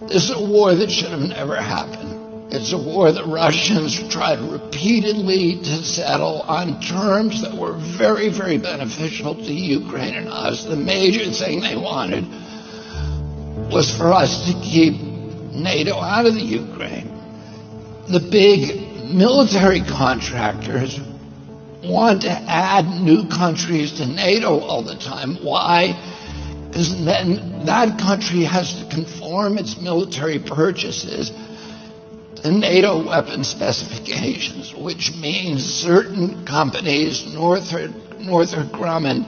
This is a war that should have never happened. It's a war the Russians tried repeatedly to settle on terms that were very, very beneficial to Ukraine and us. The major thing they wanted was for us to keep NATO out of the Ukraine. The big military contractors want to add new countries to NATO all the time. Why? Because then that country has to conform its military purchases to NATO weapon specifications, which means certain companies, Northrop Grumman,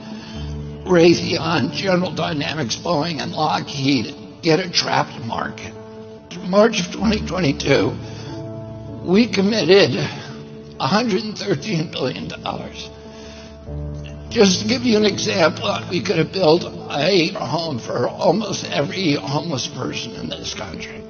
Raytheon, General Dynamics, Boeing, and Lockheed, get a trapped market. In March of 2022, we committed $113 billion. Just to give you an example, we could have built a home for almost every homeless person in this country.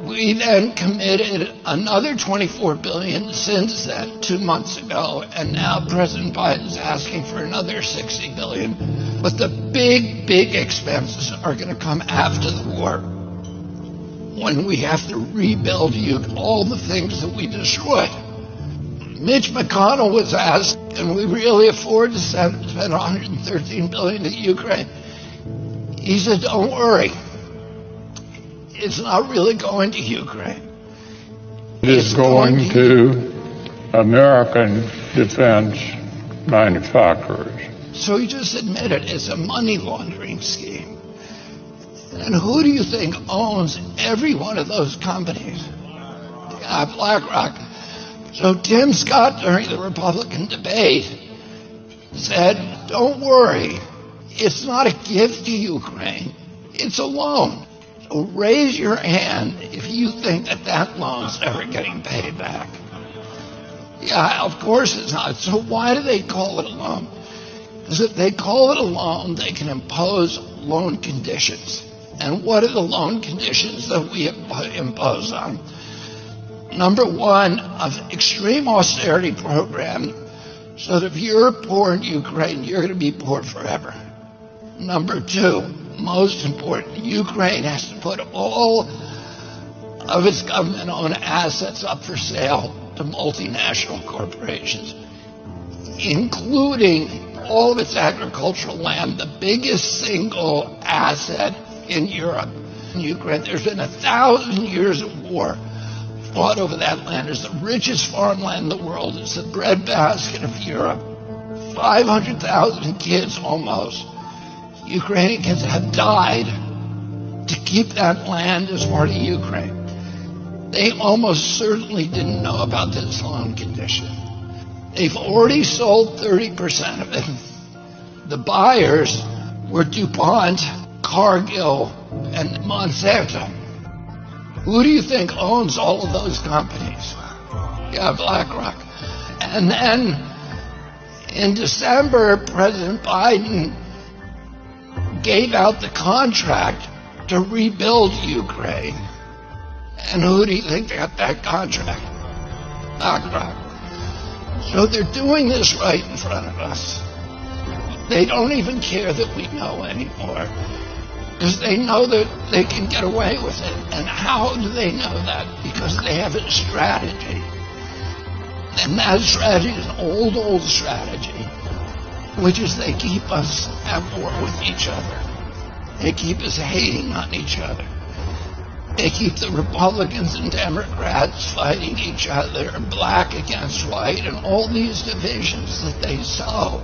We then committed another $24 billion since then, 2 months ago, and now President Biden is asking for another $60 billion. But the big, big expenses are going to come after the war, when we have to rebuild all the things that we destroyed. Mitch McConnell was asked, can we really afford to spend $113 billion to Ukraine? He said, don't worry. It's not really going to Ukraine. It is going to American defense manufacturers. So he just admitted it's a money laundering scheme. And who do you think owns every one of those companies? BlackRock. So Tim Scott, during the Republican debate, said, don't worry, it's not a gift to Ukraine, it's a loan. So raise your hand if you think that that loan's never getting paid back. Yeah, of course it's not. So why do they call it a loan? Because if they call it a loan, they can impose loan conditions. And what are the loan conditions that we impose on? Number one, an extreme austerity program, so that if you're poor in Ukraine, you're going to be poor forever. Number two, most important, Ukraine has to put all of its government-owned assets up for sale to multinational corporations, including all of its agricultural land, the biggest single asset in Europe. In Ukraine, there's been 1,000 years of war fought over that land. It's the richest farmland in the world. It's the breadbasket of Europe. 500,000 kids almost, Ukrainian kids, have died to keep that land as part of Ukraine. They almost certainly didn't know about this loan condition. They've already sold 30% of it. The buyers were DuPont, Cargill, and Monsanto. Who do you think owns all of those companies? Yeah, BlackRock. And then in December, President Biden gave out the contract to rebuild Ukraine. And who do you think got that contract? BlackRock. So they're doing this right in front of us. They don't even care that we know anymore, because they know that they can get away with it. And how do they know that? Because they have a strategy. And that strategy is an old strategy, which is they keep us at war with each other. They keep us hating on each other. They keep the Republicans and Democrats fighting each other, black against white, and all these divisions that they sow.